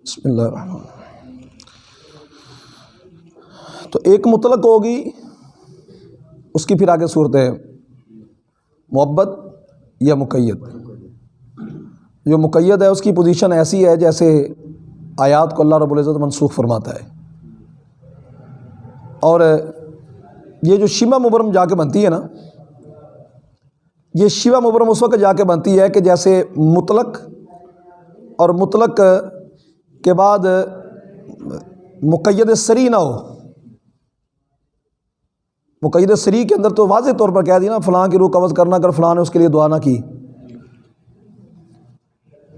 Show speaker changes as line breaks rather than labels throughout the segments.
بسم اللہ الرحمن الرحیم۔ تو ایک مطلق ہوگی، اس کی پھر آگے صورت ہے محبت یا مقید۔ جو مقید ہے اس کی پوزیشن ایسی ہے جیسے آیات کو اللہ رب العزت منسوخ فرماتا ہے، اور یہ جو شبہ مبرم جا کے بنتی ہے نا، یہ شبہ مبرم اس وقت جا کے بنتی ہے کہ جیسے مطلق اور مطلق کے بعد مقید سری نہ ہو۔ مقید سری کے اندر تو واضح طور پر کہہ دی نا فلاں کی روح قبض کرنا اگر فلاں نے اس کے لیے دعا نہ کی،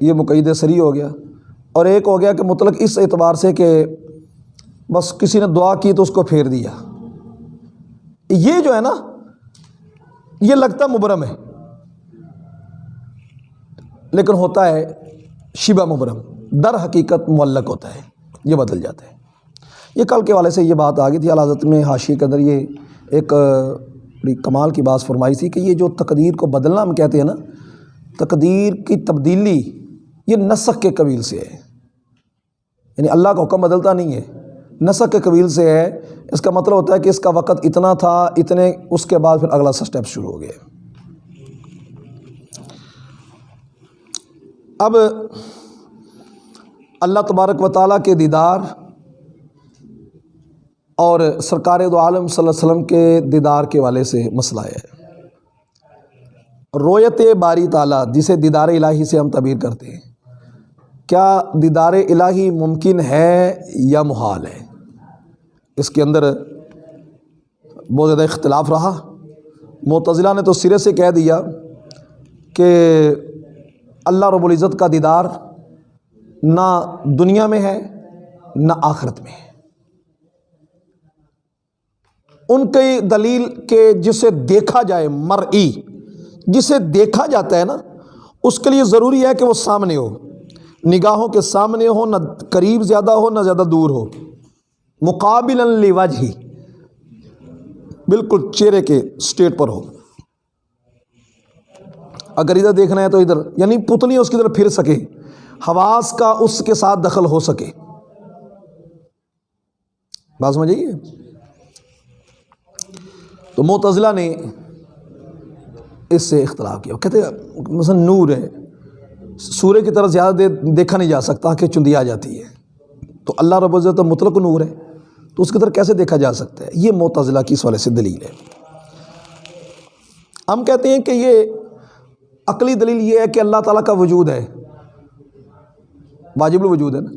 یہ مقید سری ہو گیا۔ اور ایک ہو گیا کہ مطلق اس اعتبار سے کہ بس کسی نے دعا کی تو اس کو پھیر دیا۔ یہ جو ہے نا یہ لگتا مبرم ہے لیکن ہوتا ہے شبہ مبرم، در حقیقت معلق ہوتا ہے، یہ بدل جاتا ہے۔ یہ کل کے والے سے یہ بات آ گئی تھی، اعلیٰ حضرت میں حاشیے کے اندر یہ ایک بڑی کمال کی بات فرمائی تھی کہ یہ جو تقدیر کو بدلنا ہم کہتے ہیں نا، تقدیر کی تبدیلی یہ نسخ کے قبیل سے ہے، یعنی اللہ کا حکم بدلتا نہیں ہے، نسخ کے قبیل سے ہے۔ اس کا مطلب ہوتا ہے کہ اس کا وقت اتنا تھا، اتنے، اس کے بعد پھر اگلا سٹیپ شروع ہو گیا۔ اب اللہ تبارک و تعالیٰ کے دیدار اور سرکار دو عالم صلی اللہ علیہ وسلم کے دیدار کے والے سے مسئلہ ہے۔ رویت باری تعالیٰ جسے دیدار الہی سے ہم تعبیر کرتے ہیں، کیا دیدار الہی ممکن ہے یا محال ہے؟ اس کے اندر بہت زیادہ اختلاف رہا۔ معتزلہ نے تو سرے سے کہہ دیا کہ اللہ رب العزت کا دیدار نہ دنیا میں ہے نہ آخرت میں ہے۔ ان کی دلیل کہ جسے دیکھا جائے، مرئی جسے دیکھا جاتا ہے نا، اس کے لیے ضروری ہے کہ وہ سامنے ہو، نگاہوں کے سامنے ہو، نہ قریب زیادہ ہو نہ زیادہ دور ہو، مقابلا لوجہی، بالکل چہرے کے سٹیٹ پر ہو۔ اگر ادھر دیکھنا ہے تو ادھر، یعنی پتلی اس کی طرف پھر سکے، حواس کا اس کے ساتھ دخل ہو سکے۔ بات سمجھ آئیے؟ تو معتزلہ نے اس سے اختلاف کیا، کہتے ہیں مثلا نور ہے، سورج کی طرف زیادہ دیر دیکھا نہیں جا سکتا کہ چندی آ جاتی ہے، تو اللہ رب العزت مطلق نور ہے تو اس کی طرف کیسے دیکھا جا سکتا ہے؟ یہ معتزلہ کی اس والے سے دلیل ہے۔ ہم کہتے ہیں کہ یہ عقلی دلیل یہ ہے کہ اللہ تعالیٰ کا وجود ہے، واجب الوجود ہے نا،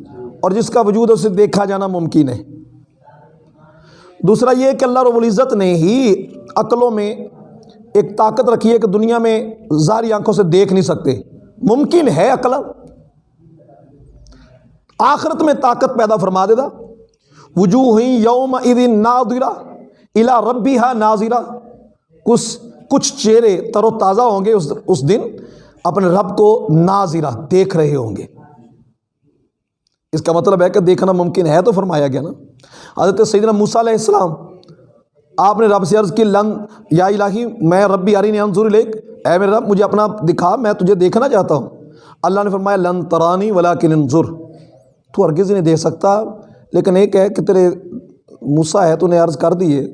اور جس کا وجود ہے اسے دیکھا جانا ممکن ہے۔ دوسرا یہ کہ اللہ رب العزت نے ہی عقلوں میں ایک طاقت رکھی ہے کہ دنیا میں ظاہری آنکھوں سے دیکھ نہیں سکتے، ممکن ہے عقل آخرت میں طاقت پیدا فرما دے گا۔ وجوہ یومئذ ناظرہ الی ربہا ناظرہ، کچھ چہرے تر و تازہ ہوں گے اس دن، اپنے رب کو ناظرہ دیکھ رہے ہوں گے۔ اس کا مطلب ہے کہ دیکھنا ممکن ہے، تو فرمایا گیا نا۔ حضرت سیدنا موسیٰ علیہ السلام، آپ نے رب سے عرض کی لن یا الہی میں ربی ارینی انظر الیک، اے میرے رب مجھے اپنا دکھا، میں تجھے دیکھنا چاہتا ہوں۔ اللہ نے فرمایا لن ترانی ولکن انظر، تو ہرگز نہیں دیکھ سکتا، لیکن ایک ہے کہ تیرے موسیٰ ہے، تو نے عرض کر دی ہے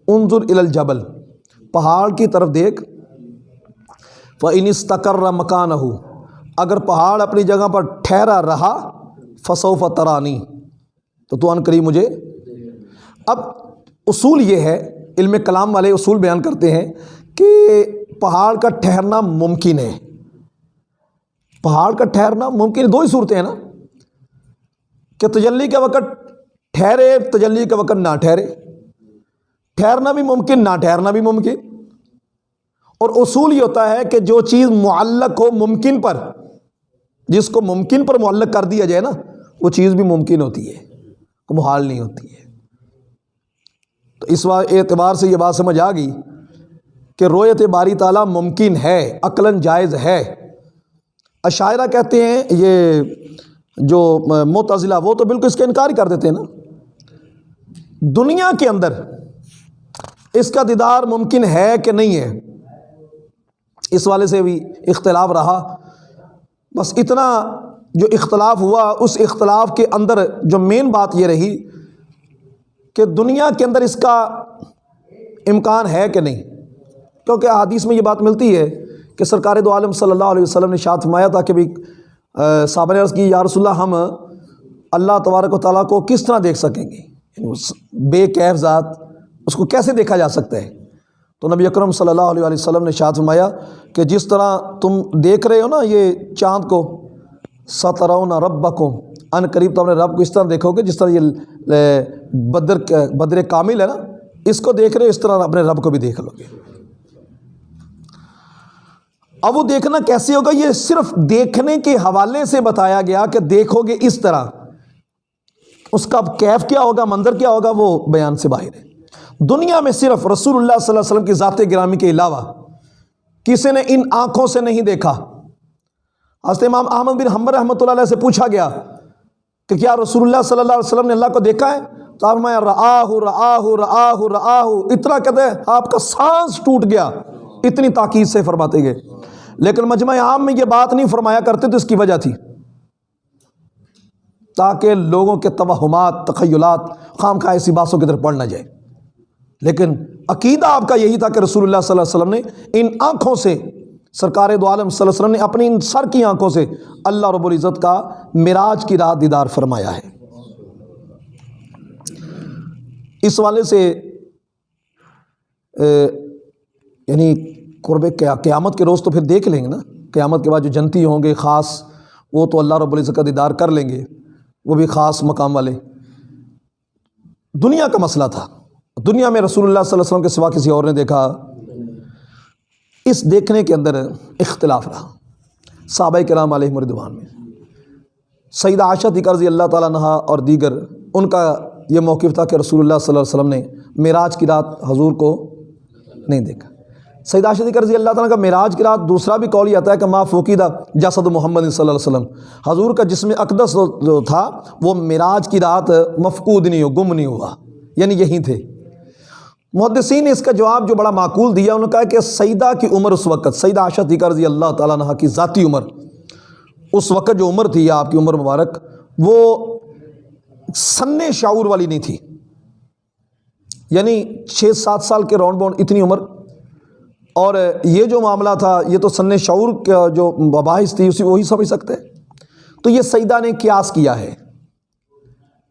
انظر الی الجبل، پہاڑ کی طرف دیکھ، فإن استقر مکانہ، اگر پہاڑ اپنی جگہ پر ٹھہرا رہا، فسوف ترانی، تو ان قریب مجھے۔ اب اصول یہ ہے، علم کلام والے اصول بیان کرتے ہیں کہ پہاڑ کا ٹھہرنا ممکن ہے۔ پہاڑ کا ٹھہرنا ممکن ہے، دو ہی صورتیں ہیں نا، کہ تجلی کے وقت ٹھہرے، تجلی کے وقت نہ ٹھہرے، ٹھہرنا بھی ممکن، نہ ٹھہرنا بھی ممکن۔ اور اصول یہ ہوتا ہے کہ جو چیز معلق ہو ممکن پر، جس کو ممکن پر معلق کر دیا جائے نا، وہ چیز بھی ممکن ہوتی ہے، وہ محال نہیں ہوتی ہے۔ تو اس اعتبار سے یہ بات سمجھ آ گئی کہ رویت باری تعالیٰ ممکن ہے، عقلاً جائز ہے۔ اشاعرہ کہتے ہیں، یہ جو معتزلہ، وہ تو بالکل اس کا انکار ہی کر دیتے ہیں نا۔ دنیا کے اندر اس کا دیدار ممکن ہے کہ نہیں ہے، اس والے سے بھی اختلاف رہا۔ بس اتنا جو اختلاف ہوا اس اختلاف کے اندر جو مین بات یہ رہی کہ دنیا کے اندر اس کا امکان ہے کہ نہیں، کیونکہ حدیث میں یہ بات ملتی ہے کہ سرکار دو عالم صلی اللہ علیہ وسلم نے ارشاد فرمایا تھا کہ صحابہ نے عرض کی یا رسول اللہ ہم اللہ تبارک و تعالیٰ کو کس طرح دیکھ سکیں گے، یعنی اس بے کیف ذات اس کو کیسے دیکھا جا سکتا ہے؟ تو نبی اکرم صلی اللہ علیہ وسلم نے ارشاد فرمایا کہ جس طرح تم دیکھ رہے ہو نا یہ چاند کو، سترون ربکم، ان قریب تم اپنے رب کو اس طرح دیکھو گے جس طرح یہ بدر کامل ہے نا، اس کو دیکھ رہے ہو اس طرح اپنے رب کو بھی دیکھ لو گے۔ اب وہ دیکھنا کیسے ہوگا؟ یہ صرف دیکھنے کے حوالے سے بتایا گیا کہ دیکھو گے اس طرح، اس کا کیف کیا ہوگا، منظر کیا ہوگا، وہ بیان سے باہر ہے۔ دنیا میں صرف رسول اللہ صلی اللہ علیہ وسلم کی ذات گرامی کے علاوہ کسی نے ان آنکھوں سے نہیں دیکھا۔ حضرت امام احمد بن حنبل رحمۃ اللہ علیہ سے پوچھا گیا کہ کیا رسول اللہ صلی اللہ علیہ وسلم نے اللہ کو دیکھا ہے؟ تو آپ فرمایا رآہ رآہ رآہ رآہ، اتنا کہتے ہیں آپ کا سانس ٹوٹ گیا، اتنی تاکید سے فرماتے گئے۔ لیکن مجمع عام میں یہ بات نہیں فرمایا کرتے تو اس کی وجہ تھی تاکہ لوگوں کے توہمات، تخیلات خام خواہ ایسی باتوں کی طرف پڑ نہ جائے۔ لیکن عقیدہ آپ کا یہی تھا کہ رسول اللہ صلی اللہ علیہ وسلم نے ان آنکھوں سے، سرکار دو عالم صلی اللہ علیہ وسلم نے اپنی ان سر کی آنکھوں سے اللہ رب العزت کا معراج کی رات دیدار فرمایا ہے۔ اس والے سے یعنی قرب قیامت کے روز تو پھر دیکھ لیں گے نا، قیامت کے بعد جو جنتی ہوں گے خاص، وہ تو اللہ رب العزت کا دیدار کر لیں گے، وہ بھی خاص مقام والے۔ دنیا کا مسئلہ تھا، دنیا میں رسول اللہ صلی اللہ علیہ وسلم کے سوا کسی اور نے دیکھا، اس دیکھنے کے اندر اختلاف رہا صحابہ کرام علیہم رضوان میں۔ سیدہ عائشہ رضی اللہ تعالیٰ عنہا اور دیگر، ان کا یہ موقف تھا کہ رسول اللہ صلی اللہ علیہ وسلم نے معراج کی رات حضور کو نہیں دیکھا۔ سیدہ عائشہ رضی اللہ تعالیٰ کا معراج کی رات دوسرا بھی قول یہ آتا ہے کہ ما فوقیدہ جسد محمد صلی اللہ علیہ وسلم، حضور کا جسم اقدس جو تھا وہ معراج کی رات مفقود نہیں ہو، گم نہیں ہوا، یعنی یہیں تھے۔ محدثین نے اس کا جواب جو بڑا معقول دیا، انہوں نے کہا کہ سیدہ کی عمر اس وقت، سیدہ عائشہ رضی اللہ تعالیٰ عنہا کی ذاتی عمر اس وقت جو عمر تھی آپ کی عمر مبارک، وہ سن شعور والی نہیں تھی، یعنی 6-7 سال کے راؤنڈ باؤنڈ اتنی عمر، اور یہ جو معاملہ تھا یہ تو سن شعور کا جو مباحث تھی اسی وہی سمجھ سکتے ہیں۔ تو یہ سیدہ نے قیاس کیا ہے،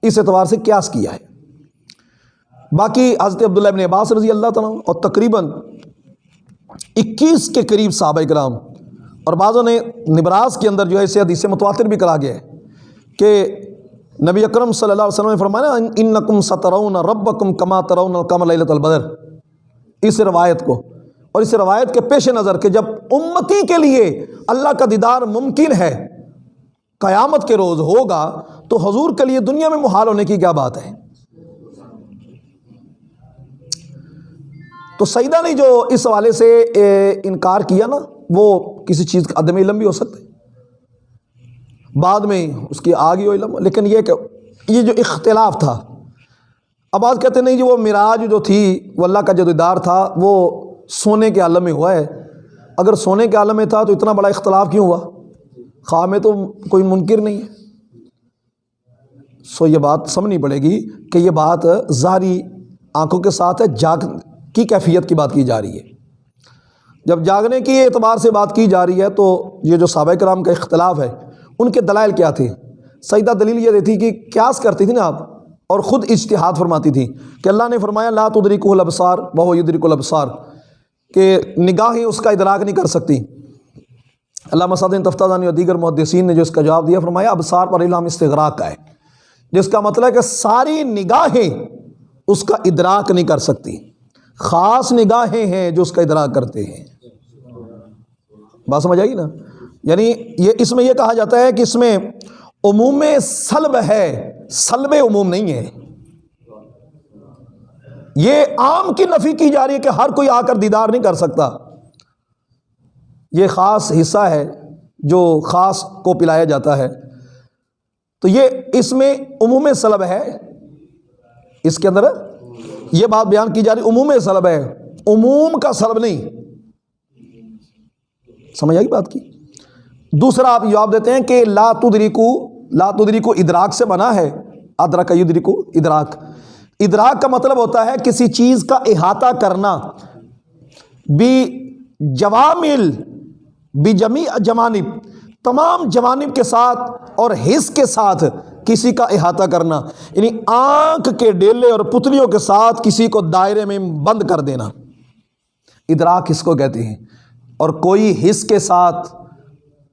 اس اعتبار سے قیاس کیا ہے۔ باقی حضرت عبداللہ ابن عباس رضی اللہ تعالیٰ اور تقریباً 21 کے قریب صحابہ کرام، اور بعضوں نے نبراس کے اندر جو ہے اسے حدیث متواتر بھی کرا گیا ہے کہ نبی اکرم صلی اللہ علیہ وسلم نے فرمایا انکم سترون ربکم کما ترون القمر لیلۃ البدر، اس روایت کو، اور اس روایت کے پیش نظر کہ جب امتی کے لیے اللہ کا دیدار ممکن ہے قیامت کے روز ہوگا تو حضور کے لیے دنیا میں محال ہونے کی کیا بات ہے؟ تو سیدہ نے جو اس حوالے سے انکار کیا نا، وہ کسی چیز کا عدم علم بھی ہو سکتا ہے، بعد میں اس کی آگے ہو علم، لیکن یہ کہ یہ جو اختلاف تھا، اب آج کہتے نہیں جی وہ معراج جو تھی، وہ اللہ کا جو دیدار تھا وہ سونے کے عالم میں ہوا ہے۔ اگر سونے کے عالم میں تھا تو اتنا بڑا اختلاف کیوں ہوا؟ خواہ میں تو کوئی منکر نہیں ہے۔ سو یہ بات سمجھنی پڑے گی کہ یہ بات ظاہری آنکھوں کے ساتھ ہے، جاگ کی کیفیت کی بات کی جا رہی ہے۔ جب جاگنے کی اعتبار سے بات کی جا رہی ہے تو یہ جو صحابہ کرام کا اختلاف ہے ان کے دلائل کیا تھے؟ سیدہ دلیل یہ دیتی کہ قیاس کرتی تھی نا آپ، اور خود اجتہاد فرماتی تھی کہ اللہ نے فرمایا لا تدرکہ الابصار وہو یدرک الابصار، کہ نگاہیں اس کا ادراک نہیں کر سکتی۔ علامہ سعد تفتازانی اور دیگر محدثین نے جو اس کا جواب دیا، فرمایا ابصار پر علم استغراق کا ہے، جس کا مطلب ہے کہ ساری نگاہیں اس کا ادراک نہیں کر سکتی، خاص نگاہیں ہیں جو اس کا ادراک کرتے ہیں۔ بات سمجھ آئی نا؟ یعنی یہ اس میں یہ کہا جاتا ہے کہ اس میں عموم سلب ہے، سلب عموم نہیں ہے۔ یہ عام کی نفی کی جا رہی ہے کہ ہر کوئی آ کر دیدار نہیں کر سکتا، یہ خاص حصہ ہے جو خاص کو پلایا جاتا ہے۔ تو یہ اس میں عموم سلب ہے، اس کے اندر یہ بات بیان کی جا رہی عموم سلب ہے، عموم کا سلب نہیں۔ سمجھ آئی بات کی؟ دوسرا آپ جواب دیتے ہیں کہ لا تدریکو ادراک سے بنا ہے، ادرک یدرکو ادراک، ادراک کا مطلب ہوتا ہے کسی چیز کا احاطہ کرنا، بجوامل بجمیع جوانب، تمام جوانب کے ساتھ اور حص کے ساتھ کسی کا احاطہ کرنا، یعنی آنکھ کے ڈیلے اور پتلیوں کے ساتھ کسی کو دائرے میں بند کر دینا، ادراک اس کو کہتے ہیں۔ اور کوئی حص کے ساتھ،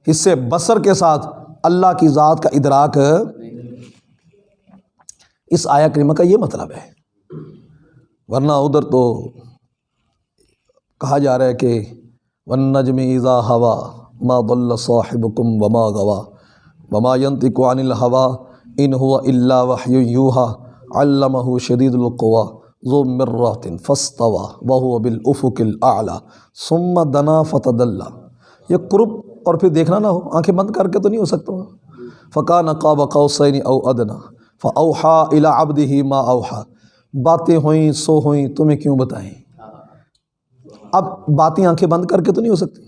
حصے بصر کے ساتھ اللہ کی ذات کا ادراک، اس آیہ کریمہ کا یہ مطلب ہے۔ ورنہ ادھر تو کہا جا رہا ہے کہ وَالنَّجْمِ إِذَا هَوَى مَا ضَلَّ صَاحِبُكُمْ وَمَا غَوَى وَمَا يَنطِقُ عَنِ الْهَوَىٰ إِنْ هُوَ إِلَّا وَحْيٌ يُوحَىٰ عَلَّمَهُ شَدِيدُ الْقُوَىٰ ذُو مِرَّةٍ فَاسْتَوَىٰ وَهُوَ بِالْأُفُقِ الْأَعْلَىٰ ثُمَّ دَنَا فَتَدَلَّىٰ۔ یہ قرب اور پھر دیکھنا نہ ہو، آنکھیں بند کر کے تو نہیں ہو سکتا۔ فَكَانَ قَابَ قَوْسَيْنِ أَوْ أَدْنَىٰ فَأَوْحَىٰ إِلَىٰ عَبْدِهِ مَا أَوْحَىٰ۔ باتیں ہوئیں سو ہوئیں، تمہیں کیوں بتائیں۔ اب باتیں آنکھیں بند کر کے تو نہیں ہو سکتی۔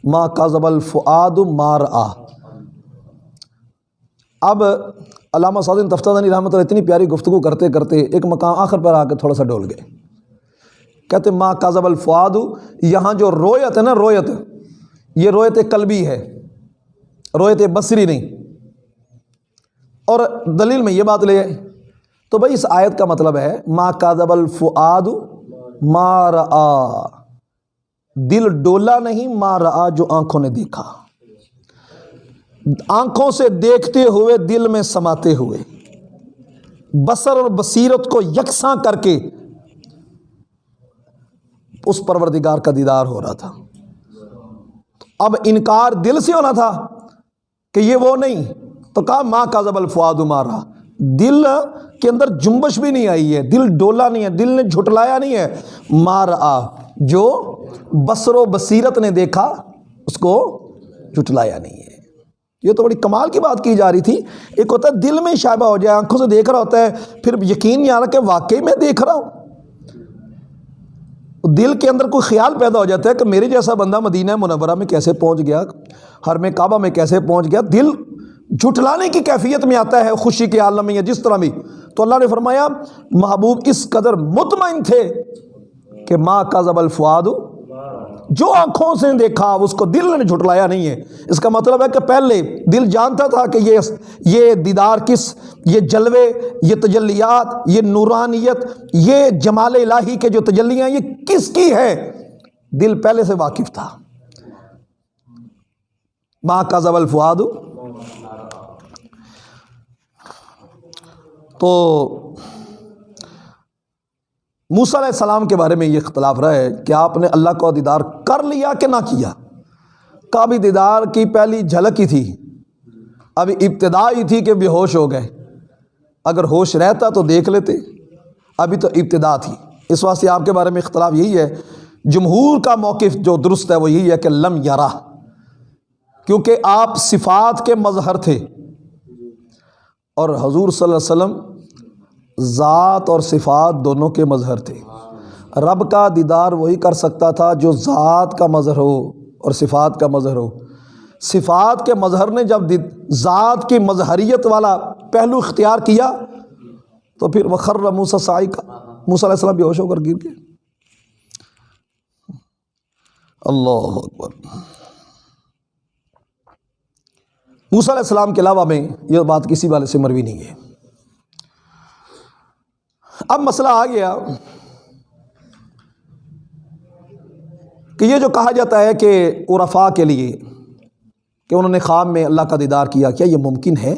ما کذب الفؤاد ما رأى۔ اب علامہ سعد تفتازانی رحمۃ اللہ اتنی پیاری گفتگو کرتے کرتے ایک مقام آخر پر آ کے تھوڑا سا ڈول گئے، کہتے ما کذب الفؤاد، یہاں جو رویت ہے نا، رویت، یہ رویت قلبی ہے، رویت بصری نہیں۔ اور دلیل میں یہ بات لے آئے تو بھائی اس آیت کا مطلب ہے ما کذب الفؤاد ما رأى، دل ڈولا نہیں، ما رأى جو آنکھوں نے دیکھا، آنکھوں سے دیکھتے ہوئے دل میں سماتے ہوئے، بصر اور بصیرت کو یکساں کر کے اس پروردگار کا دیدار ہو رہا تھا۔ اب انکار دل سے ہونا تھا کہ یہ وہ نہیں، تو کہا ما کذب الفؤاد ما رأى، دل کے اندر جنبش بھی نہیں آئی ہے، دل ڈولا نہیں ہے، دل نے جھٹلایا نہیں ہے، ما رأى جو بصر و بصیرت نے دیکھا اس کو جھٹلایا نہیں ہے۔ یہ تو بڑی کمال کی بات کی جا رہی تھی۔ ایک ہوتا ہے دل میں شائبہ ہو جائے، آنکھوں سے دیکھ رہا ہوتا ہے، پھر یقین نہیں آ رہا کہ واقعی میں دیکھ رہا ہوں، دل کے اندر کوئی خیال پیدا ہو جاتا ہے کہ میرے جیسا بندہ مدینہ منورہ میں کیسے پہنچ گیا، حرم کعبہ میں کیسے پہنچ گیا، دل جھٹلانے کی کیفیت میں آتا ہے، خوشی کے عالم میں یا جس طرح بھی۔ تو اللہ نے فرمایا محبوب اس قدر مطمئن تھے کہ ما کذب الفؤاد، جو آنکھوں سے دیکھا اس کو دل نے جھٹلایا نہیں ہے۔ اس کا مطلب ہے کہ پہلے دل جانتا تھا کہ یہ دیدار کس، یہ جلوے، یہ تجلیات، یہ نورانیت، یہ جمال الہی کے جو تجلیاں یہ کس کی ہے، دل پہلے سے واقف تھا۔ ما کذب الفؤاد۔ تو موسیٰ علیہ السلام کے بارے میں یہ اختلاف رہا ہے کہ آپ نے اللہ کو دیدار کر لیا کہ نہ کیا۔ کعبہ دیدار کی پہلی جھلک ہی تھی، ابھی ابتدا ہی تھی کہ بے ہوش ہو گئے، اگر ہوش رہتا تو دیکھ لیتے، ابھی تو ابتدا تھی۔ اس واسطے آپ کے بارے میں اختلاف یہی ہے، جمہور کا موقف جو درست ہے وہ یہی ہے کہ لم یرا، کیونکہ آپ صفات کے مظہر تھے اور حضور صلی اللہ علیہ وسلم ذات اور صفات دونوں کے مظہر تھے۔ رب کا دیدار وہی کر سکتا تھا جو ذات کا مظہر ہو اور صفات کا مظہر ہو۔ صفات کے مظہر نے جب ذات کی مظہریت والا پہلو اختیار کیا تو پھر وخر موسیٰ صاعقا، موسیٰ علیہ السلام بے ہوش ہو کر گر گئے۔ اللہ اکبر۔ موسیٰ علیہ السلام کے علاوہ میں یہ بات کسی والے سے مروی نہیں ہے۔ اب مسئلہ آ گیا کہ یہ جو کہا جاتا ہے کہ عرفاء کے لیے کہ انہوں نے خواب میں اللہ کا دیدار کیا، کیا یہ ممکن ہے؟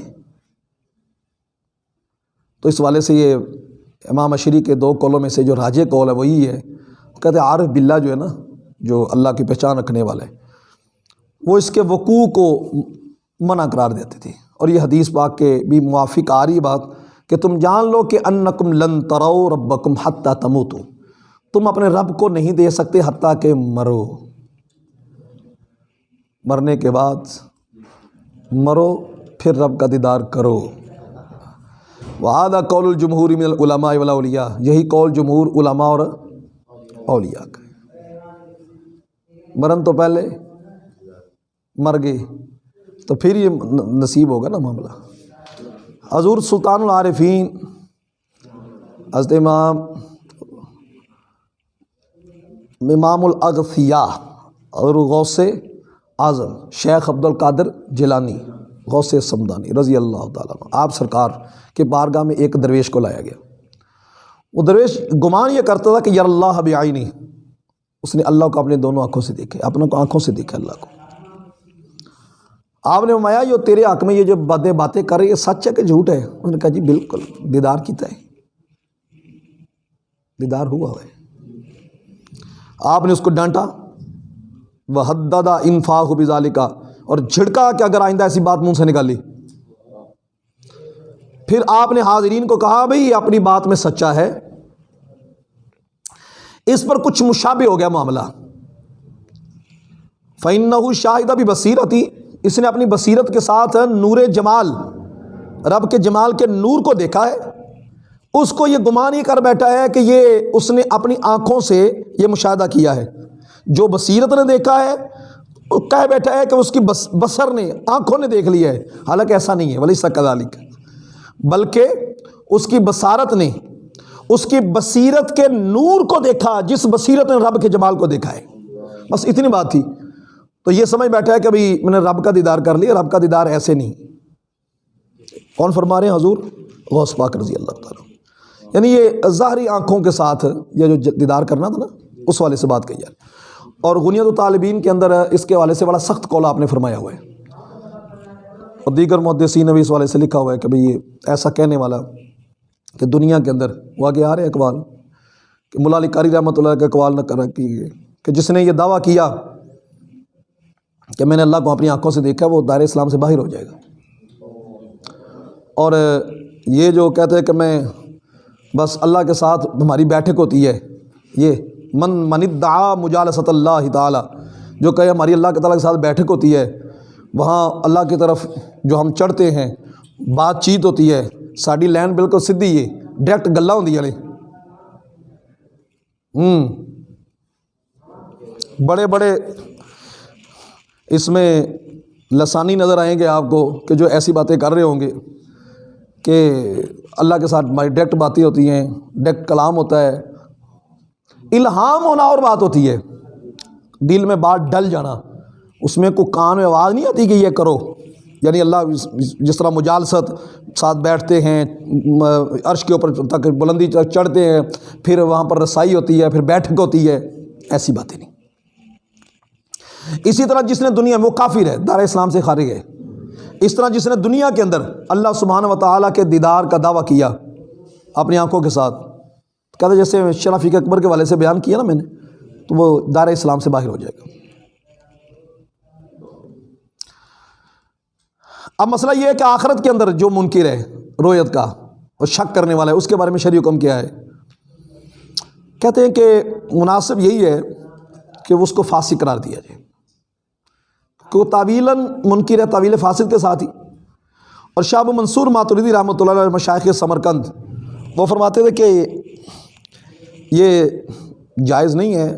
تو اس والے سے یہ امام اشری کے دو قولوں میں سے جو راجح قول ہے وہی ہے، کہتے ہیں عارف باللہ جو ہے نا، جو اللہ کی پہچان رکھنے والے، وہ اس کے وقوع کو منع قرار دیتے تھے، اور یہ حدیث پاک کے بھی موافق آ رہی بات کہ تم جان لو کہ انکم لن تروا ربکم حتی تموتوا، تم اپنے رب کو نہیں دے سکتے حتیٰ کہ مرو، مرنے کے بعد مرو پھر رب کا دیدار کرو۔ وَهَذَا قَوْلُ الْجُمْهُورِ مِنَ الْعُلَمَاءِ وَالْأَوْلِيَاءِ، یہی قول جمہور علماء اور اولیاء کا ہے۔ مرن تو پہلے مر گئے تو پھر یہ نصیب ہوگا نا معاملہ۔ حضور سلطان العارفین حضرت امام الاغثیاء اور غوث اعظم شیخ عبد القادر جیلانی غوث سمدانی رضی اللہ تعالیٰ عنہ، آپ سرکار کے بارگاہ میں ایک درویش کو لایا گیا۔ وہ درویش گمان یہ کرتا تھا کہ یر اللہ بعینی، اس نے اللہ کو اپنے دونوں آنکھوں سے دیکھے، اپنوں آنکھوں سے دیکھا اللہ کو۔ آپ نے فرمایا جو تیرے حق میں یہ جو باتیں کر رہی ہے سچ ہے کہ جھوٹ ہے؟ انہوں نے کہا جی بالکل، دیدار کیتا ہے، دیدار ہوا ہے۔ آپ نے اس کو ڈانٹا، وحدد انفاہ بذالک، اور جھڑکا کہ اگر آئندہ ایسی بات منہ سے نکالی۔ پھر آپ نے حاضرین کو کہا بھئی یہ اپنی بات میں سچا ہے، اس پر کچھ مشابہ ہو گیا معاملہ۔ فَإِنَّهُ شَاهِدَ بِبَصِيرَتِهِ، اس نے اپنی بصیرت کے ساتھ نور جمال، رب کے جمال کے نور کو دیکھا ہے۔ اس کو یہ گمان ہی کر بیٹھا ہے کہ یہ اس نے اپنی آنکھوں سے یہ مشاہدہ کیا ہے، جو بصیرت نے دیکھا ہے وہ کہہ بیٹھا ہے کہ اس کی بصر نے، آنکھوں نے دیکھ لیا ہے، حالانکہ ایسا نہیں ہے، وَلَيْسَ كَذَلِكَ، بلکہ اس کی بصارت نے اس کی بصیرت کے نور کو دیکھا، جس بصیرت نے رب کے جمال کو دیکھا ہے، بس اتنی بات تھی۔ تو یہ سمجھ بیٹھا ہے کہ بھئی میں نے رب کا دیدار کر لیا، رب کا دیدار ایسے نہیں۔ کون فرما رہے ہیں؟ حضور غوث پاک رضی اللہ تعالیٰ۔ یعنی یہ ظاہری آنکھوں کے ساتھ یہ جو دیدار کرنا تھا نا، اس والے سے بات کہی جائے۔ اور غنیت الطالبین کے اندر اس کے والے سے بڑا سخت قول آپ نے فرمایا ہوا ہے، اور دیگر محدثین نے بھی اس والے سے لکھا ہوا ہے کہ بھئی یہ ایسا کہنے والا کہ دنیا کے اندر وہ آگے آ رہے اقوال کہ مولا علی قاری رحمۃ اللہ کے اقوال نہ کر کہ جس نے یہ دعویٰ کیا کہ میں نے اللہ کو اپنی آنکھوں سے دیکھا وہ دائرہ اسلام سے باہر ہو جائے گا۔ اور یہ جو کہتے ہیں کہ میں بس اللہ کے ساتھ ہماری بیٹھک ہوتی ہے، یہ من ادعا مجالست اللہ تعالی، جو کہے ہماری اللہ کے تعالیٰ کے ساتھ بیٹھک ہوتی ہے، وہاں اللہ کی طرف جو ہم چڑھتے ہیں، بات چیت ہوتی ہے، ساڑی لین بالکل سدھی ہے، ڈائریکٹ گلا ہوندی ہے، بڑے بڑے اس میں لسانی نظر آئیں گے آپ کو کہ جو ایسی باتیں کر رہے ہوں گے کہ اللہ کے ساتھ ہماری ڈائریکٹ باتیں ہوتی ہیں، ڈائریکٹ کلام ہوتا ہے۔ الہام ہونا اور بات ہوتی ہے، دل میں بات ڈل جانا، اس میں کوئی کان میں آواز نہیں آتی کہ یہ کرو۔ یعنی اللہ جس طرح مجالست ساتھ بیٹھتے ہیں، عرش کے اوپر تک بلندی تک چڑھتے ہیں، پھر وہاں پر رسائی ہوتی ہے، پھر بیٹھک ہوتی ہے، ایسی باتیں نہیں۔ اسی طرح جس نے دنیا میں، وہ کافر ہے، دار اسلام سے خارج ہے، اس طرح جس نے دنیا کے اندر اللہ سبحانہ و تعالیٰ کے دیدار کا دعویٰ کیا اپنی آنکھوں کے ساتھ، کہتے جیسے شرافیق اکبر کے والے سے بیان کیا نا میں نے، تو وہ دار اسلام سے باہر ہو جائے گا۔ اب مسئلہ یہ ہے کہ آخرت کے اندر جو منکر ہے رویت کا اور شک کرنے والا ہے، اس کے بارے میں شرعی حکم کیا ہے؟ کہتے ہیں کہ مناسب یہی ہے کہ اس کو فاسق قرار دیا جائے، کہ وہ تعویلاً منکر ہے، تعویل فاسد کے ساتھ ہی۔ اور شاہ ابو منصور ماتریدی رحمۃ اللہ علیہ مشائخ سمرقند وہ فرماتے تھے کہ یہ جائز نہیں ہے،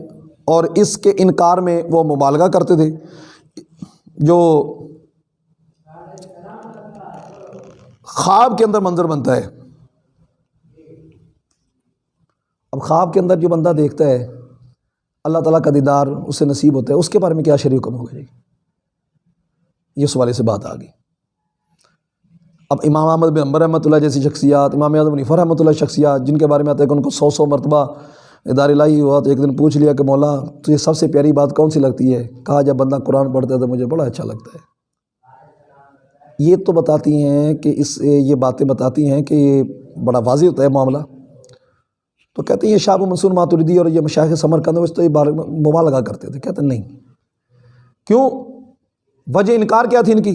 اور اس کے انکار میں وہ مبالغہ کرتے تھے۔ جو خواب کے اندر منظر بنتا ہے، اب خواب کے اندر جو بندہ دیکھتا ہے اللہ تعالیٰ کا دیدار اسے نصیب ہوتا ہے، اس کے بارے میں کیا شرعی حکم ہوگا جی؟ یہ اس والے سے بات آ گئی۔ اب امام احمد بن حنبل رحمۃ اللہ جیسی شخصیات، امام اعظم بن حنیفہ رحمۃ اللہ شخصیات، جن کے بارے میں آتا ہے کہ ان کو 100 مرتبہ ادار الہی ہوا، تو ایک دن پوچھ لیا کہ مولا تجھے سب سے پیاری بات کون سی لگتی ہے؟ کہا جب بندہ قرآن پڑھتا ہے تو مجھے بڑا اچھا لگتا ہے۔ یہ تو بتاتی ہیں کہ یہ باتیں بتاتی ہیں کہ یہ بڑا واضح ہوتا ہے معاملہ۔ تو کہتے ہیں یہ شاہ ابو منصور ماتریدی اور یہ مشائخ سمرقند اس تو یہ مبالغہ کرتے تھے۔ کہتے ہیں نہیں، کیوں؟ وجہ انکار کیا تھی ان کی؟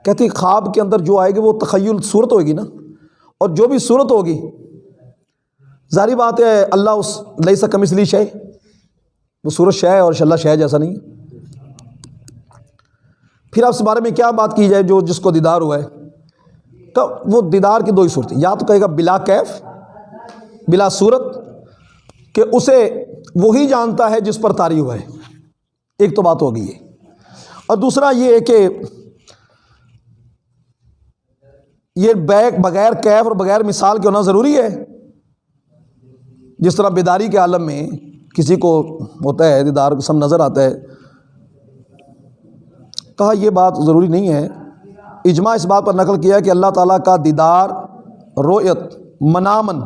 کہتے ہیں خواب کے اندر جو آئے گی وہ تخیل صورت ہوگی نا، اور جو بھی صورت ہوگی ظاہری بات ہے اللہ اس لیس کمثلہ شیء، وہ صورت شے ہے اور اللہ شے جیسا نہیں ہے۔ پھر آپ اس بارے میں کیا بات کی جائے؟ جو جس کو دیدار ہوا ہے تو وہ دیدار کی دو ہی صورتیں، یا تو کہے گا بلا کیف بلا صورت، کہ اسے وہی جانتا ہے جس پر طاری ہوا ہے، ایک تو بات ہو گئی ہے، اور دوسرا یہ ہے کہ یہ بغیر کیف اور بغیر مثال کے ہونا ضروری ہے. جس طرح بیداری کے عالم میں کسی کو ہوتا ہے دیدار قسم نظر آتا ہے، کہا یہ بات ضروری نہیں ہے. اجماع اس بات پر نقل کیا کہ اللہ تعالیٰ کا دیدار رؤیت منامن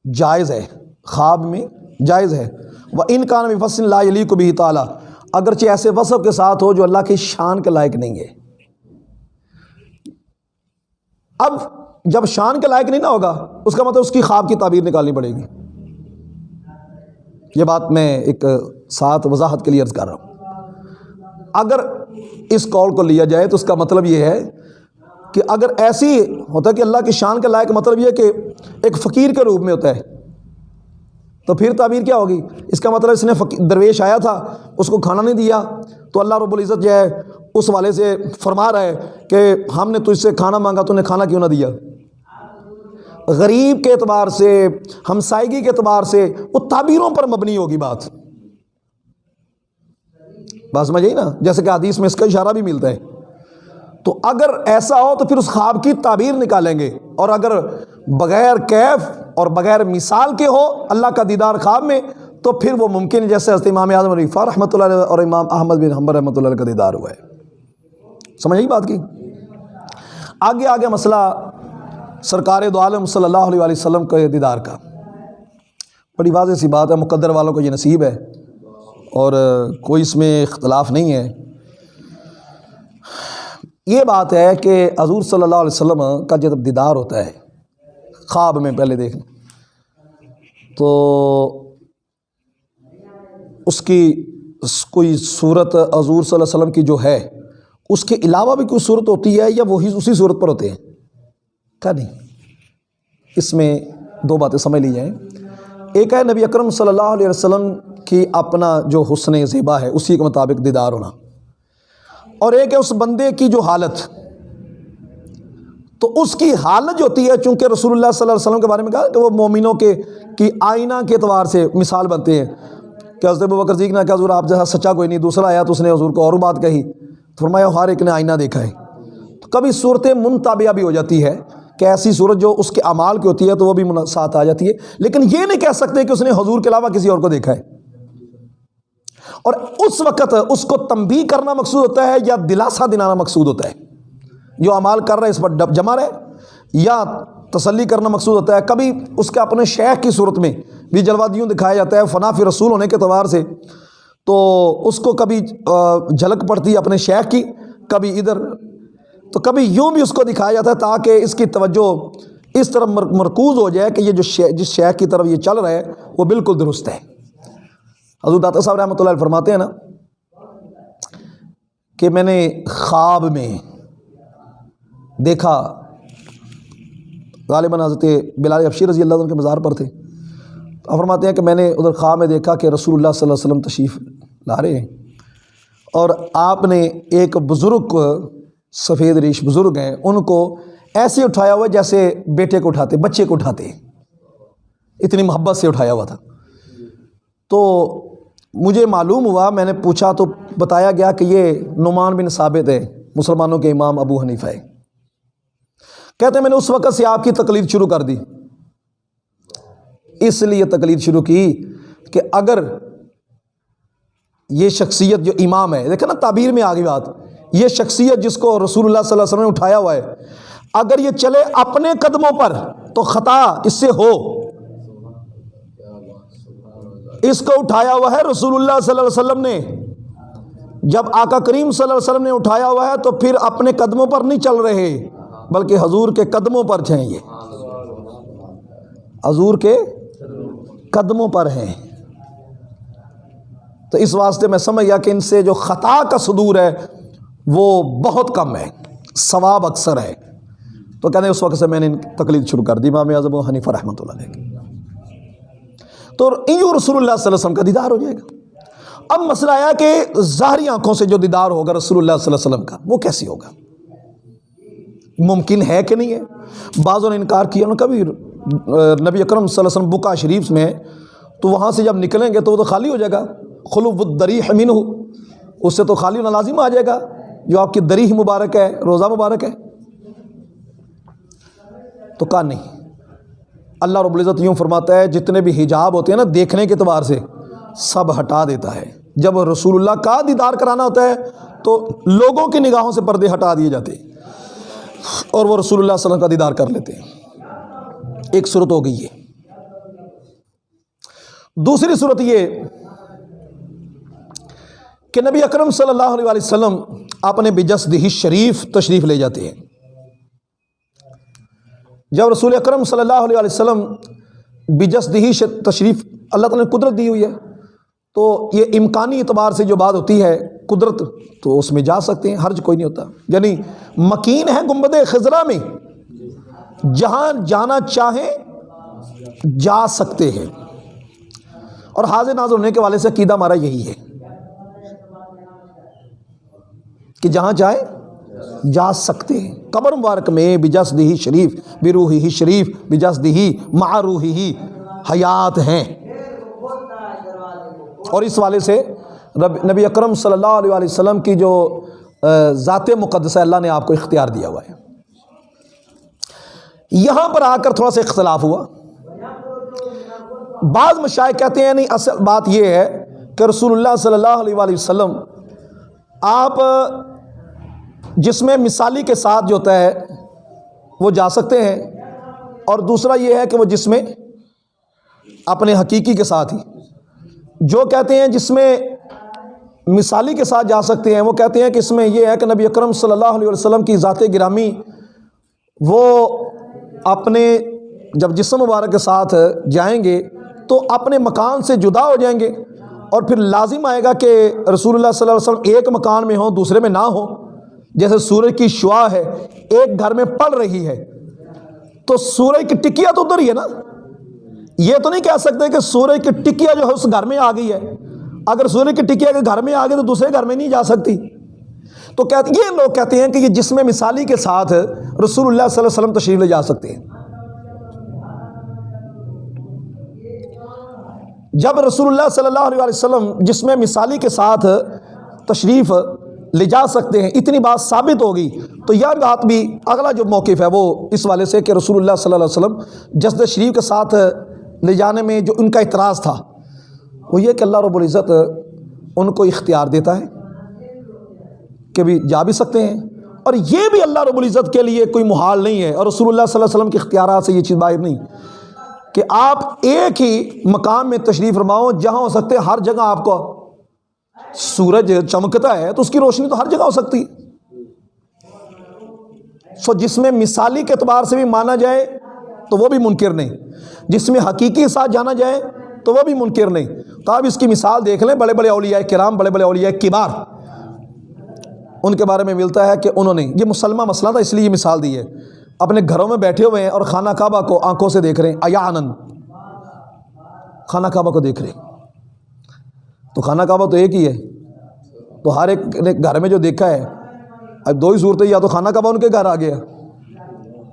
جائز ہے، خواب میں جائز ہے. وَإِنْ كَانَ بِفَصْلٍ لَا يَلِيقُ بِهِ تَعَالَىٰ، اگرچہ ایسے وصف کے ساتھ ہو جو اللہ کی شان کے لائق نہیں ہے. اب جب شان کے لائق نہیں نہ ہوگا اس کا مطلب اس کی خواب کی تعبیر نکالنی پڑے گی. یہ بات میں ایک ساتھ وضاحت کے لیے عرض کر رہا ہوں. اگر اس قول کو لیا جائے تو اس کا مطلب یہ ہے کہ اگر ایسی ہوتا ہے کہ اللہ کی شان کے لائق، مطلب یہ کہ ایک فقیر کے روپ میں ہوتا ہے، تو پھر تعبیر کیا ہوگی؟ اس کا مطلب اس نے درویش آیا تھا، اس کو کھانا نہیں دیا، تو اللہ رب العزت جو ہے اس والے سے فرما رہا ہے کہ ہم نے تجھ سے کھانا مانگا، تو نے کھانا کیوں نہ دیا. غریب کے اعتبار سے، ہمسائیگی کے اعتبار سے وہ تعبیروں پر مبنی ہوگی بات. بات سمجھ آئی نا؟ جیسے کہ حدیث میں اس کا اشارہ بھی ملتا ہے. تو اگر ایسا ہو تو پھر اس خواب کی تعبیر نکالیں گے، اور اگر بغیر کیف اور بغیر مثال کے ہو اللہ کا دیدار خواب میں تو پھر وہ ممکن ہے، جیسے حضرت امام اعظم رفاع رحمۃ اللہ علیہ اور امام احمد بن حنبل رحمۃ اللہ علیہ کا دیدار ہوا ہے. سمجھ آئی بات کی؟ آگے مسئلہ سرکار دو عالم صلی اللہ علیہ وآلہ وسلم کے دیدار کا. بڑی واضح سی بات ہے، مقدر والوں کو یہ نصیب ہے اور کوئی اس میں اختلاف نہیں ہے. یہ بات ہے کہ حضور صلی اللہ علیہ وسلم کا جب دیدار ہوتا ہے خواب میں، پہلے دیکھ لیں تو اس کی کوئی صورت حضور صلی اللہ علیہ وسلم کی جو ہے اس کے علاوہ بھی کوئی صورت ہوتی ہے یا وہی اسی صورت پر ہوتے ہیں؟ کیا نہیں. اس میں دو باتیں سمجھ لی جائیں. ایک ہے نبی اکرم صلی اللہ علیہ وسلم کی اپنا جو حسن زیبا ہے اسی کے مطابق دیدار ہونا، اور ایک ہے اس بندے کی جو حالت. تو اس کی حالت جو ہوتی ہے، چونکہ رسول اللہ صلی اللہ علیہ وسلم کے بارے میں کہا کہ وہ مومنوں کی آئینہ کے اعتبار سے مثال بنتے ہیں. کہ حضرت ابوبکر صدیق نے کہا حضور آپ جیسا سچا کوئی نہیں. دوسرا آیا تو اس نے حضور کو اور بات کہی، فرمایا ہر ایک نے آئینہ دیکھا ہے. تو کبھی صورتیں منتابعہ بھی ہو جاتی ہے کہ ایسی صورت جو اس کے اعمال کی ہوتی ہے تو وہ بھی ساتھ آ جاتی ہے، لیکن یہ نہیں کہہ سکتے کہ اس نے حضور کے علاوہ کسی اور کو دیکھا ہے. اور اس وقت اس کو تنبیہ کرنا مقصود ہوتا ہے یا دلاسا دلانا مقصود ہوتا ہے؟ جو اعمال کر رہا ہے اس پر جمع رہے، یا تسلی کرنا مقصود ہوتا ہے؟ کبھی اس کے اپنے شیخ کی صورت میں بھی جلوہ یوں دکھایا جاتا ہے، فنا فی رسول ہونے کے اعتبار سے، تو اس کو کبھی جھلک پڑتی ہے اپنے شیخ کی، کبھی ادھر، تو کبھی یوں بھی اس کو دکھایا جاتا ہے تاکہ اس کی توجہ اس طرف مرکوز ہو جائے کہ یہ جو جس شیخ کی طرف یہ چل رہا ہے وہ بالکل درست ہے. حضور داتا صاحب رحمۃ اللہ علیہ فرماتے ہیں نا کہ میں نے خواب میں دیکھا، غالباً حضرت بلال حبشی رضی اللہ عنہ کے مزار پر تھے، تو فرماتے ہیں کہ میں نے ادھر خواب میں دیکھا کہ رسول اللہ صلی اللہ علیہ وسلم تشریف لا رہے ہیں، اور آپ نے ایک بزرگ، سفید ریش بزرگ ہیں، ان کو ایسے اٹھایا ہوا جیسے بیٹے کو اٹھاتے، بچے کو اٹھاتے، اتنی محبت سے اٹھایا ہوا تھا. تو مجھے معلوم ہوا، میں نے پوچھا تو بتایا گیا کہ یہ نعمان بن ثابت ہے، مسلمانوں کے امام ابو حنیفہ ہے. کہتے ہیں میں نے اس وقت سے آپ کی تقلید شروع کر دی. اس لیے تقلید شروع کی کہ اگر یہ شخصیت جو امام ہے، دیکھیں نا تعبیر میں آگے بات، یہ شخصیت جس کو رسول اللہ صلی اللہ علیہ وسلم نے اٹھایا ہوا ہے، اگر یہ چلے اپنے قدموں پر تو خطا اس سے ہو. اس کو اٹھایا ہوا ہے رسول اللہ صلی اللہ علیہ وسلم نے. جب آقا کریم صلی اللہ علیہ وسلم نے اٹھایا ہوا ہے تو پھر اپنے قدموں پر نہیں چل رہے بلکہ حضور کے قدموں پر ہیں، یہ حضور کے قدموں پر ہیں. تو اس واسطے میں سمجھ گیا کہ ان سے جو خطا کا صدور ہے وہ بہت کم ہے، ثواب اکثر ہے. تو کہتے ہیں اس وقت سے میں نے تقلید شروع کر دی امام اعظم ابو حنیفہ رحمۃ اللہ علیہ کی. تو یوں رسول اللہ صلی اللہ علیہ وسلم کا دیدار ہو جائے گا. اب مسئلہ آیا کہ ظاہری آنکھوں سے جو دیدار ہوگا رسول اللہ صلی اللہ علیہ وسلم کا وہ کیسی ہوگا؟ ممکن ہے کہ نہیں ہے؟ بعضوں نے انکار کیا. کبھی نبی اکرم صلی اللہ علیہ وسلم بقعہ شریف میں تو وہاں سے جب نکلیں گے تو وہ تو خالی ہو جائے گا، خلوف الدریح منہ، اس سے تو خالی ہونا لازم آ جائے گا جو آپ کی دریح مبارک ہے، روزہ مبارک ہے۔ تو کہا نہیں، اللہ رب العزت یوں فرماتا ہے جتنے بھی حجاب ہوتے ہیں نا دیکھنے کے اعتبار سے سب ہٹا دیتا ہے۔ جب رسول اللہ کا دیدار کرانا ہوتا ہے تو لوگوں کی نگاہوں سے پردے ہٹا دیے جاتے ہیں اور وہ رسول اللہ صلی اللہ علیہ وسلم کا دیدار کر لیتے ہیں۔ ایک صورت ہو گئی ہے۔ دوسری صورت یہ کہ نبی اکرم صلی اللہ علیہ وسلم اپنے بجسدہ شریف تشریف لے جاتے ہیں۔ جب رسول اکرم صلی اللہ علیہ وسلم بجسدہ تشریف، اللہ تعالیٰ نے قدرت دی ہوئی ہے تو یہ امکانی اعتبار سے جو بات ہوتی ہے قدرت، تو اس میں جا سکتے ہیں، حرج کوئی نہیں ہوتا۔ یعنی مکین ہے گنبد خضرا میں، جہاں جانا چاہیں جا سکتے ہیں، اور حاضر ناظر ہونے کے والے سے عقیدہ ہمارا یہی ہے کہ جہاں چاہے جا سکتے ہیں۔ قبر مبارک میں بجسدہ شریف بروحہ شریف بجسدہ مع روحہ حیات ہیں، اور اس والے سے نبی اکرم صلی اللہ علیہ وسلم کی جو ذات مقدسہ اللہ نے آپ کو اختیار دیا ہوا ہے۔ یہاں پر آ کر تھوڑا سا اختلاف ہوا۔ بعض مشائخ کہتے ہیں نہیں، اصل بات یہ ہے کہ رسول اللہ صلی اللہ علیہ وسلم آپ جسم مثالی کے ساتھ جو ہوتا ہے وہ جا سکتے ہیں، اور دوسرا یہ ہے کہ وہ جسم اپنے حقیقی کے ساتھ ہی۔ جو کہتے ہیں جس میں مثالی کے ساتھ جا سکتے ہیں وہ کہتے ہیں کہ اس میں یہ ہے کہ نبی اکرم صلی اللہ علیہ وسلم کی ذات گرامی وہ اپنے جب جسم مبارک کے ساتھ جائیں گے تو اپنے مکان سے جدا ہو جائیں گے، اور پھر لازم آئے گا کہ رسول اللہ صلی اللہ علیہ وسلم ایک مکان میں ہوں دوسرے میں نہ ہوں۔ جیسے سورج کی شعاع ہے ایک گھر میں پڑ رہی ہے تو سورج کی ٹکیا تو ادھر ہی ہے نا، یہ تو نہیں کہہ سکتے کہ سورج کی ٹکیا جو ہے اس گھر میں آ گئی ہے۔ اگر سورج کی ٹکیا کے گھر میں آ گئی تو دوسرے گھر میں نہیں جا سکتی۔ تو یہ لوگ کہتے ہیں کہ یہ جسم مثالی کے ساتھ رسول اللہ صلی اللہ علیہ وسلم تشریف لے جا سکتے ہیں۔ جب رسول اللہ صلی اللہ علیہ وسلم جسم مثالی کے ساتھ تشریف لے جا سکتے ہیں، اتنی بات ثابت ہوگی، تو یہ بات بھی اگلا جو موقف ہے وہ اس والے سے کہ رسول اللہ صلی اللہ علیہ وسلم جسد شریف کے ساتھ لے جانے میں جو ان کا اعتراض تھا وہ یہ کہ اللہ رب العزت ان کو اختیار دیتا ہے کہ بھی جا بھی سکتے ہیں، اور یہ بھی اللہ رب العزت کے لیے کوئی محال نہیں ہے، اور رسول اللہ صلی اللہ علیہ وسلم کے اختیارات سے یہ چیز باہر نہیں کہ آپ ایک ہی مقام میں تشریف فرماؤ جہاں ہو سکتے ہر جگہ آپ کو سورج چمکتا ہے تو اس کی روشنی تو ہر جگہ ہو سکتی ہے۔ جس میں مثالی کے اعتبار سے بھی مانا جائے تو وہ بھی منکر نہیں، جس میں حقیقی کے ساتھ جانا جائے تو وہ بھی منکر نہیں۔ تو آپ اس کی مثال دیکھ لیں، بڑے بڑے اولیاء کرام، بڑے بڑے اولیاء کبار، ان کے بارے میں ملتا ہے کہ انہوں نے یہ مسلمہ مسئلہ تھا اس لیے یہ مثال دی ہے، اپنے گھروں میں بیٹھے ہوئے ہیں اور خانہ کعبہ کو آنکھوں سے دیکھ رہے ہیں، عیاناً خانہ کعبہ کو دیکھ رہے ہیں۔ تو خانہ کعبہ تو ایک ہی ہے، تو ہر ایک نے گھر میں جو دیکھا ہے، اب دو ہی صورتیں، یا تو خانہ کعبہ ان کے گھر آ گیا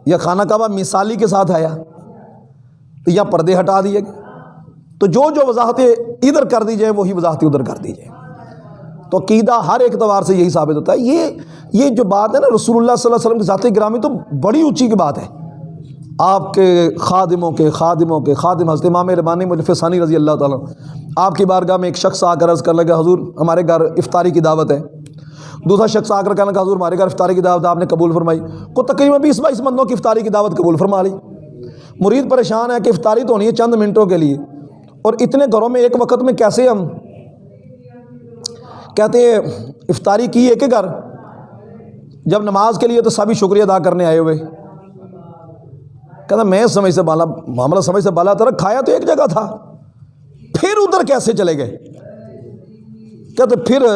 یا خانہ کعبہ مثالی کے ساتھ آیا، تو یا پردے ہٹا دیے گئے۔ تو جو وضاحتیں ادھر کر دی جائیں وہی وضاحتیں ادھر کر دی جائیں۔ تو عقیدہ ہر ایک اعتبار سے یہی ثابت ہوتا ہے۔ یہ جو بات ہے نا رسول اللہ صلی اللہ علیہ وسلم کی ذات گرامی تو بڑی اونچی کی بات ہے۔ آپ کے خادموں کے خادم حضرت امام ربانی مجدد ثانی رضی اللہ تعالیٰ، آپ کی بارگاہ میں ایک شخص آ کر عرض کرنے لگا حضور ہمارے گھر افطاری کی دعوت ہے۔ دوسرا شخص آ کر کہنے لگا حضور ہمارے گھر افطاری کی دعوت ہے، آپ نے قبول فرمائی۔ کو تقریباً 20-22 بندوں کی افطاری کی دعوت قبول فرما لی۔ مرید پریشان ہے کہ افطاری تو ہونی ہے چند منٹوں کے لیے، اور اتنے گھروں میں ایک وقت میں کیسے ہم کہتے ہیں افطاری کی ہے کہ گھر، جب نماز کے لیے تو سبھی شکریہ ادا کرنے آئے ہوئے۔ کہتا میں سمجھ سے بالا، معاملہ سمجھ سے بالا تھا، کھایا تو ایک جگہ تھا، پھر ادھر کیسے چلے گئے؟ کہتے پھر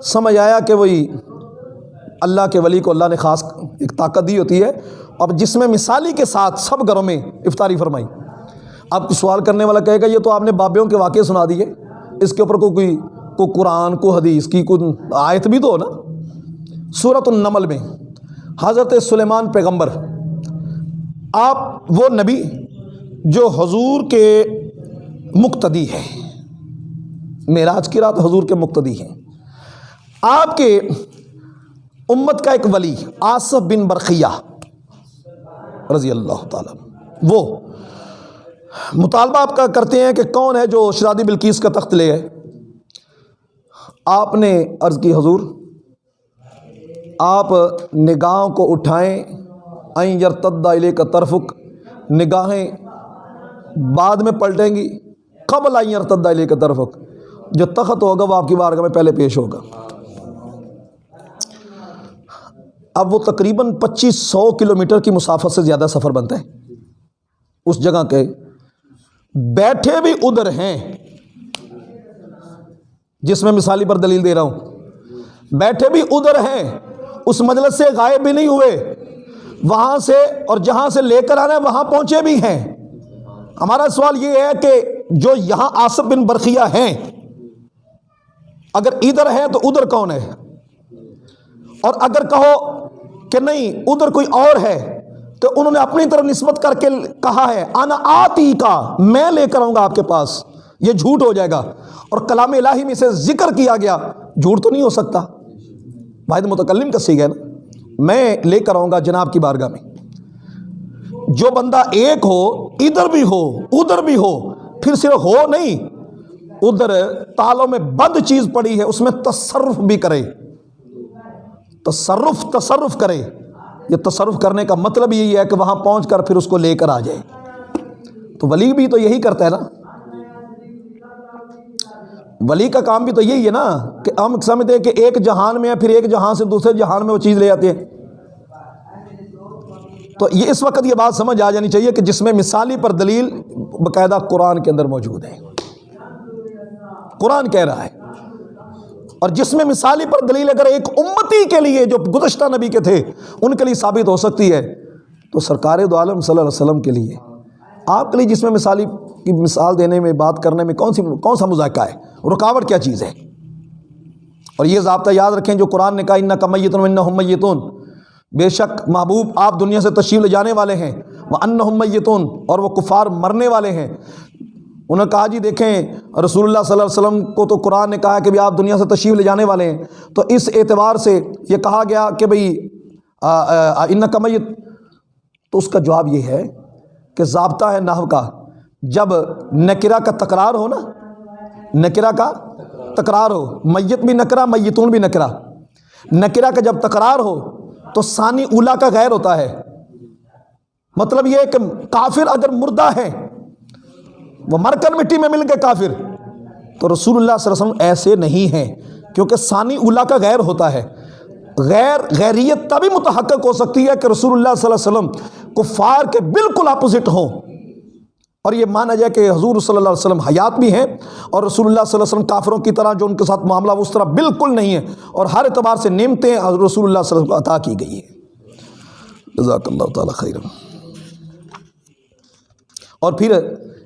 سمجھ آیا کہ وہی اللہ کے ولی کو اللہ نے خاص ایک طاقت دی ہوتی ہے، اب جس میں مثالی کے ساتھ سب گھروں میں افطاری فرمائی۔ اب سوال کرنے والا کہے گا یہ تو آپ نے بابیوں کے واقعے سنا دیے، اس کے اوپر کوئی قرآن کو حدیث کی کوئی آیت بھی تو ہو نا۔ سورۃ النمل میں حضرت سلیمان پیغمبر، آپ وہ نبی جو حضور کے مقتدی ہیں، معراج کی رات حضور کے مقتدی ہیں، آپ کے امت کا ایک ولی آصف بن برقیہ رضی اللہ تعالیٰ، وہ مطالبہ آپ کا کرتے ہیں کہ کون ہے جو شہزادی بلقیس کا تخت لے ہے؟ آپ نے عرض کی حضور آپ نگاہوں کو اٹھائیں، این یرتد الیک طرفک، نگاہیں بعد میں پلٹیں گی، قبل این یرتد الیک طرفک، جو تخت ہوگا وہ آپ کی بارگاہ میں پہلے پیش ہوگا۔ اب وہ تقریباً 2500 کلومیٹر کی مسافت سے زیادہ سفر بنتا ہے اس جگہ کے، بیٹھے بھی ادھر ہیں، جس میں مثالی پر دلیل دے رہا ہوں، بیٹھے بھی ادھر ہیں، اس مجلس سے غائب بھی نہیں ہوئے، وہاں سے اور جہاں سے لے کر آنا ہے وہاں پہنچے بھی ہیں۔ ہمارا سوال یہ ہے کہ جو یہاں آصف بن برقیہ ہیں، اگر ادھر ہیں تو ادھر کون ہے؟ اور اگر کہو کہ نہیں ادھر کوئی اور ہے تو انہوں نے اپنی طرف نسبت کر کے کہا ہے انا آتی کا، میں لے کر آؤں گا آپ کے پاس، یہ جھوٹ ہو جائے گا۔ اور کلام الہی میں سے ذکر کیا گیا، جھوٹ تو نہیں ہو سکتا، واحد متکلم کا صیغہ ہے نا، میں لے کر آؤں گا جناب کی بارگاہ میں۔ جو بندہ ایک ہو، ادھر بھی ہو ادھر بھی ہو، پھر صرف ہو نہیں، ادھر تالوں میں بند چیز پڑی ہے اس میں تصرف بھی کرے، تصرف کرے۔ یہ تصرف کرنے کا مطلب یہی ہے کہ وہاں پہنچ کر پھر اس کو لے کر آ جائے۔ تو ولی بھی تو یہی کرتا ہے نا، ولی کا کام بھی تو یہی ہے نا کہ ہم سمجھتے ہیں کہ ایک جہان میں ہے، پھر ایک جہان سے دوسرے جہان میں وہ چیز لے آتے ہیں۔ تو یہ اس وقت یہ بات سمجھ آ جانی چاہیے کہ جس میں مثالی پر دلیل باقاعدہ قرآن کے اندر موجود ہے، قرآن کہہ رہا ہے، اور جس میں مثالی پر دلیل اگر ایک امتی کے لیے جو گزشتہ نبی کے تھے ان کے لیے ثابت ہو سکتی ہے، تو سرکار دو عالم صلی اللہ علیہ وسلم کے لیے، آپ کے لیے جس میں مثالی کی مثال دینے میں، بات کرنے میں کون سا مذائقہ ہے، رکاوٹ کیا چیز ہے؟ اور یہ ضابطہ یاد رکھیں جو قرآن نے کہا انک میت وانہم میتون، بے شک محبوب آپ دنیا سے تشریف لے جانے والے ہیں، وانہم میتون، اور وہ کفار مرنے والے ہیں۔ انہوں نے کہا جی دیکھیں رسول اللہ صلی اللہ علیہ وسلم کو تو قرآن نے کہا کہ بھی آپ دنیا سے تشریف لے جانے والے ہیں، تو اس اعتبار سے یہ کہا گیا کہ بھئی انک میت، تو اس کا جواب یہ ہے کہ ضابطہ ہے نحو کا، جب نکرہ کا تکرار ہو نا، نکرہ کا تکرار ہو، میت بھی نکرہ میتون بھی نکرہ، نکرہ کا جب تکرار ہو تو ثانی اولا کا غیر ہوتا ہے۔ مطلب یہ ہے کہ کافر اگر مردہ ہے، وہ مر کر مٹی میں مل گئے کافر، تو رسول اللہ صلی اللہ علیہ وسلم ایسے نہیں ہیں، کیونکہ ثانی اولا کا غیر ہوتا ہے۔ غیریت تبھی متحقق ہو سکتی ہے کہ رسول اللہ صلی اللہ علیہ وسلم کفار کے بالکل اپوزٹ ہوں، اور یہ مانا جائے کہ حضور صلی اللہ علیہ وسلم حیات بھی ہیں، اور رسول اللہ صلی اللہ علیہ وسلم کافروں کی طرح جو ان کے ساتھ معاملہ اس طرح بالکل نہیں ہے، اور ہر اعتبار سے نعمتیں رسول اللہ صلی اللہ علیہ وسلم کو عطا کی گئی ہیں۔ جزاک اللہ تعالی خیرا۔ اور پھر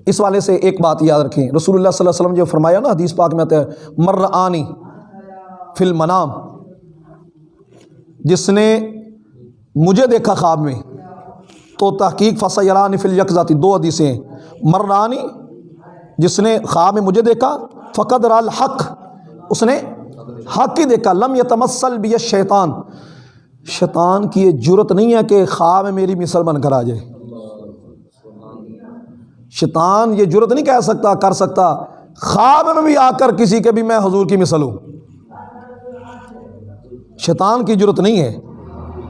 اس والے سے ایک بات یاد رکھیں، رسول اللہ صلی اللہ علیہ وسلم جو فرمایا نا حدیث پاک میں آتا ہے مر رآنی فی المنام، جس نے مجھے دیکھا خواب میں، تو تحقیق فسیرانی فی الیقظۃ، دو حدیثیں ہیں، مر رآنی جس نے خواب میں مجھے دیکھا، فقد رأى الحق، اس نے حق ہی دیکھا، لم یتمثل بی الشیطان، شیطان کی یہ جرت نہیں ہے کہ خواب میں میری مثل بن کر آ جائے، شیطان یہ جرت نہیں کہہ سکتا کر سکتا خواب میں بھی آ کر کسی کے بھی میں حضور کی مثل ہوں، شیطان کی جرت نہیں ہے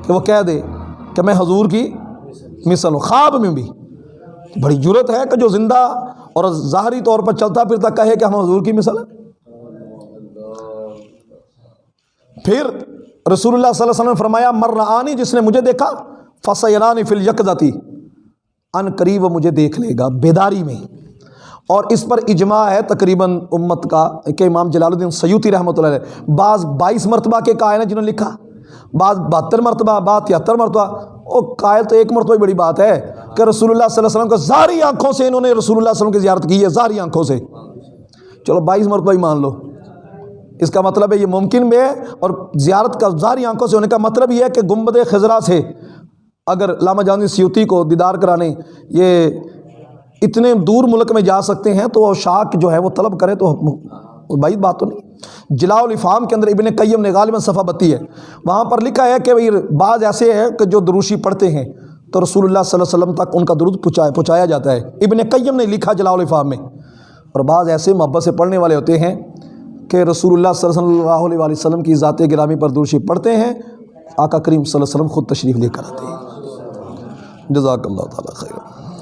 کہ وہ کہہ دے کہ میں حضور کی مثل ہوں خواب میں بھی۔ بڑی جرت ہے کہ جو زندہ اور ظاہری طور پر چلتا پھرتا کہے کہ ہم حضور کی مثل ہیں۔ پھر رسول اللہ صلی اللہ علیہ وسلم نے فرمایا مر رآنی، جس نے مجھے دیکھا، فسیرانی فی الیقظۃ، ان قریب وہ مجھے دیکھ لے گا بیداری میں۔ اور اس پر اجماع ہے تقریباً امت کا کہ امام جلال الدین سیوطی رحمۃ اللہ علیہ بعض 22 مرتبہ کے قائل ہیں جنہوں نے لکھا، بعض 72 مرتبہ، بعض 73 مرتبہ، وہ قائل تو ایک مرتبہ بڑی بات ہے کہ رسول اللہ صلی اللہ علیہ وسلم کو ظاہری آنکھوں سے انہوں نے رسول اللہ صلی اللہ علیہ وسلم کی زیارت کی ہے، ظاہری آنکھوں سے، چلو 22 مرتبہ ہی مان لو، اس کا مطلب ہے یہ ممکن بھی ہے، اور زیارت کا ظاہری آنکھوں سے ہونے کا مطلب یہ ہے کہ گنبد خضرا سے اگر علامہ جان سیوطی کو دیدار کرانے یہ اتنے دور ملک میں جا سکتے ہیں تو شاک جو ہے وہ طلب کرے تو بعید بات تو نہیں۔ جلاء الافہام کے اندر ابن قیم نے غالباً صفحہ 32 ہے، وہاں پر لکھا ہے کہ بعض ایسے ہیں کہ جو دروشی پڑھتے ہیں تو رسول اللہ صلی اللہ علیہ وسلم تک ان کا درود پہنچایا جاتا ہے، ابن قیم نے لکھا جلاء الافہام میں۔ اور بعض ایسے محبت سے پڑھنے والے ہوتے ہیں کہ رسول اللہ صلی اللہ علیہ وسلم کی ذات گرامی پر درود شریف پڑھتے ہیں، آقا کریم صلی اللہ علیہ وسلم خود تشریف لے کر آتے ہیں۔ جزاک اللہ تعالی خیر۔